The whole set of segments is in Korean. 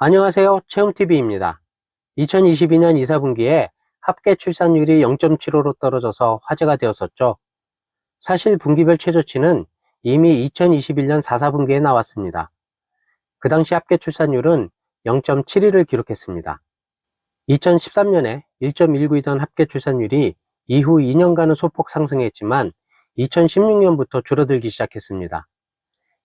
안녕하세요. 채움TV입니다. 2022년 이사분기에 합계 출산율이 0.75로 떨어져서 화제가 되었었죠. 사실 분기별 최저치는 이미 2021년 4사분기에 나왔습니다. 그 당시 합계 출산율은 0.72를 기록했습니다. 2013년에 1.19이던 합계 출산율이 이후 2년간은 소폭 상승했지만 2016년부터 줄어들기 시작했습니다.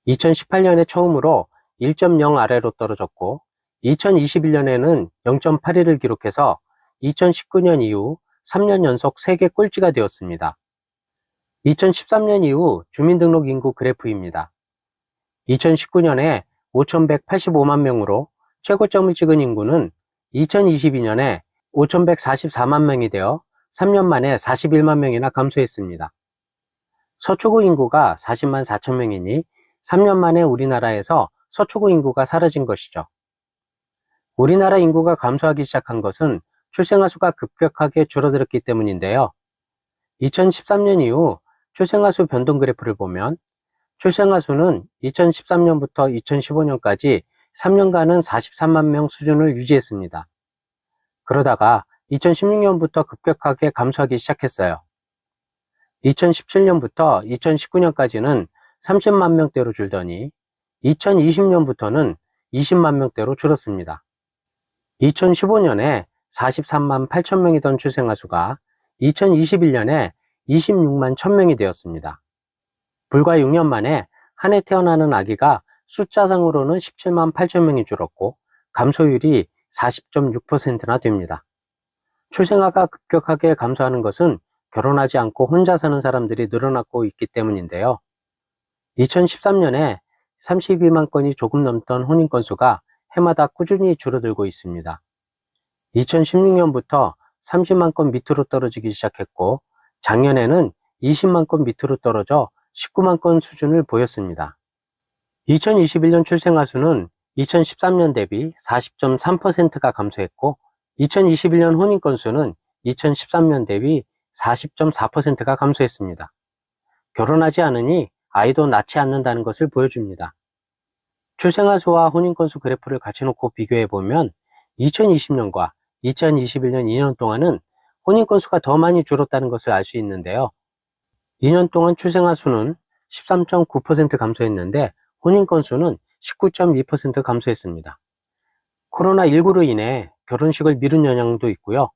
2018년에 처음으로 1.0 아래로 떨어졌고 2021년에는 0.81을 기록해서 2019년 이후 3년 연속 세계 꼴찌가 되었습니다. 2013년 이후 주민등록 인구 그래프입니다. 2019년에 5,185만 명으로 최고점을 찍은 인구는 2022년에 5,144만 명이 되어 3년 만에 41만 명이나 감소했습니다. 서초구 인구가 40만 4천 명이니 3년 만에 우리나라에서 서초구 인구가 사라진 것이죠. 우리나라 인구가 감소하기 시작한 것은 출생아 수가 급격하게 줄어들었기 때문인데요. 2013년 이후 출생아 수 변동 그래프를 보면 출생아 수는 2013년부터 2015년까지 3년간은 43만 명 수준을 유지했습니다. 그러다가 2016년부터 급격하게 감소하기 시작했어요. 2017년부터 2019년까지는 30만 명대로 줄더니 2020년부터는 20만 명대로 줄었습니다. 2015년에 43만 8천 명이던 출생아 수가 2021년에 26만 1,000명이 되었습니다. 불과 6년 만에 한 해 태어나는 아기가 숫자상으로는 17만 8천 명이 줄었고 감소율이 40.6%나 됩니다. 출생아가 급격하게 감소하는 것은 결혼하지 않고 혼자 사는 사람들이 늘어나고 있기 때문인데요. 2013년에 32만 건이 조금 넘던 혼인 건수가 해마다 꾸준히 줄어들고 있습니다. 2016년부터 30만 건 밑으로 떨어지기 시작했고 작년에는 20만 건 밑으로 떨어져 19만 건 수준을 보였습니다. 2021년 출생아 수는 2013년 대비 40.3%가 감소했고 2021년 혼인 건수는 2013년 대비 40.4%가 감소했습니다. 결혼하지 않으니 아이도 낳지 않는다는 것을 보여줍니다. 출생아 수와 혼인 건수 그래프를 같이 놓고 비교해 보면 2020년과 2021년 2년 동안은 혼인 건수가 더 많이 줄었다는 것을 알 수 있는데요. 2년 동안 출생아 수는 13.9% 감소했는데 혼인 건수는 19.2% 감소했습니다. 코로나19로 인해 결혼식을 미룬 영향도 있고요.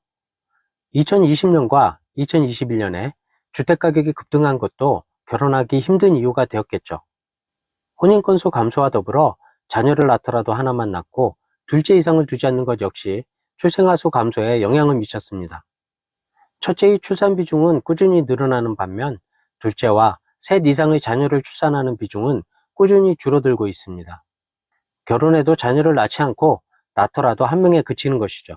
2020년과 2021년에 주택가격이 급등한 것도 결혼하기 힘든 이유가 되었겠죠. 혼인 건수 감소와 더불어 자녀를 낳더라도 하나만 낳고 둘째 이상을 두지 않는 것 역시 출생아 수 감소에 영향을 미쳤습니다. 첫째의 출산 비중은 꾸준히 늘어나는 반면 둘째와 셋 이상의 자녀를 출산하는 비중은 꾸준히 줄어들고 있습니다. 결혼해도 자녀를 낳지 않고 낳더라도 한 명에 그치는 것이죠.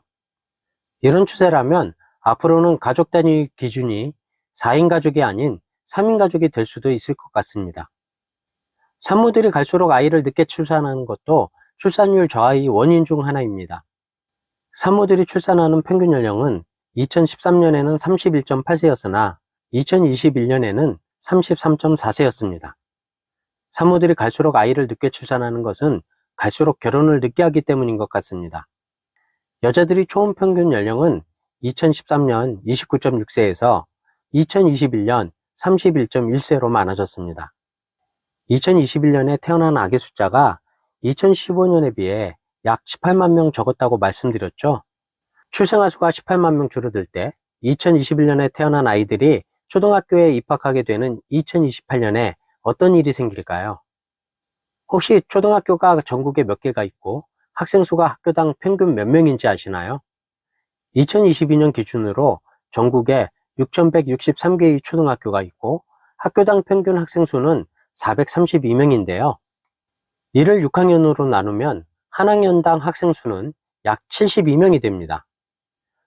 이런 추세라면 앞으로는 가족 단위 기준이 4인 가족이 아닌 3인 가족이 될 수도 있을 것 같습니다. 산모들이 갈수록 아이를 늦게 출산하는 것도 출산율 저하의 원인 중 하나입니다. 산모들이 출산하는 평균 연령은 2013년에는 31.8세였으나 2021년에는 33.4세였습니다. 산모들이 갈수록 아이를 늦게 출산하는 것은 갈수록 결혼을 늦게 하기 때문인 것 같습니다. 여자들이 초음 평균 연령은 2013년 29.6세에서 2021년 31.1세로 많아졌습니다. 2021년에 태어난 아기 숫자가 2015년에 비해 약 18만 명 적었다고 말씀드렸죠. 출생아 수가 18만 명 줄어들 때 2021년에 태어난 아이들이 초등학교에 입학하게 되는 2028년에 어떤 일이 생길까요? 혹시 초등학교가 전국에 몇 개가 있고 학생 수가 학교당 평균 몇 명인지 아시나요? 2022년 기준으로 전국에 6,163개의 초등학교가 있고 학교당 평균 학생 수는 432명인데요. 이를 6학년으로 나누면 한 학년당 학생 수는 약 72명이 됩니다.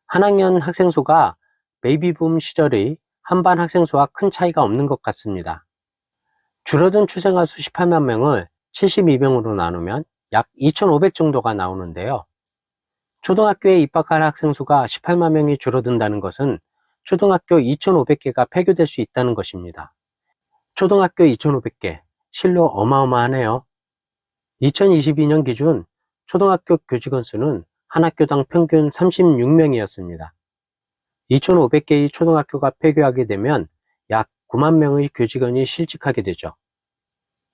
한 학년 학생 수가 베이비붐 시절의 한반 학생 수와 큰 차이가 없는 것 같습니다. 줄어든 출생아 수 18만 명을 72명으로 나누면 약 2,500 정도가 나오는데요. 초등학교에 입학할 학생 수가 18만 명이 줄어든다는 것은 초등학교 2,500개가 폐교될 수 있다는 것입니다. 초등학교 2,500개, 실로 어마어마하네요. 2022년 기준 초등학교 교직원 수는 한 학교당 평균 36명이었습니다. 2,500개의 초등학교가 폐교하게 되면 약 9만 명의 교직원이 실직하게 되죠.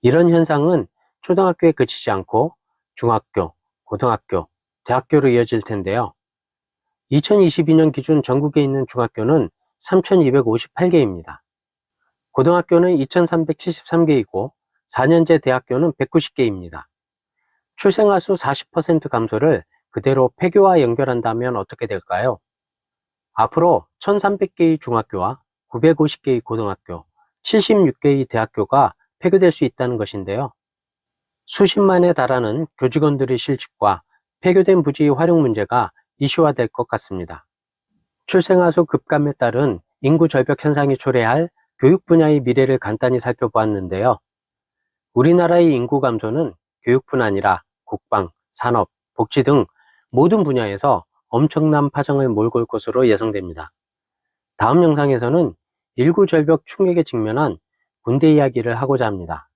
이런 현상은 초등학교에 그치지 않고 중학교, 고등학교, 대학교로 이어질 텐데요. 2022년 기준 전국에 있는 중학교는 3,258개입니다. 고등학교는 2,373개이고 4년제 대학교는 190개입니다. 출생아 수 40% 감소를 그대로 폐교와 연결한다면 어떻게 될까요? 앞으로 1,300개의 중학교와 950개의 고등학교, 76개의 대학교가 폐교될 수 있다는 것인데요. 수십만에 달하는 교직원들의 실직과 폐교된 부지의 활용 문제가 이슈화될 것 같습니다. 출생아 수 급감에 따른 인구 절벽 현상이 초래할 교육 분야의 미래를 간단히 살펴보았는데요. 우리나라의 인구 감소는 교육뿐 아니라 국방, 산업, 복지 등 모든 분야에서 엄청난 파장을 몰고 올 것으로 예상됩니다. 다음 영상에서는 인구 절벽 충격에 직면한 군대 이야기를 하고자 합니다.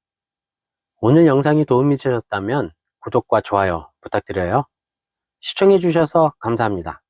오늘 영상이 도움이 되셨다면 구독과 좋아요 부탁드려요. 시청해 주셔서 감사합니다.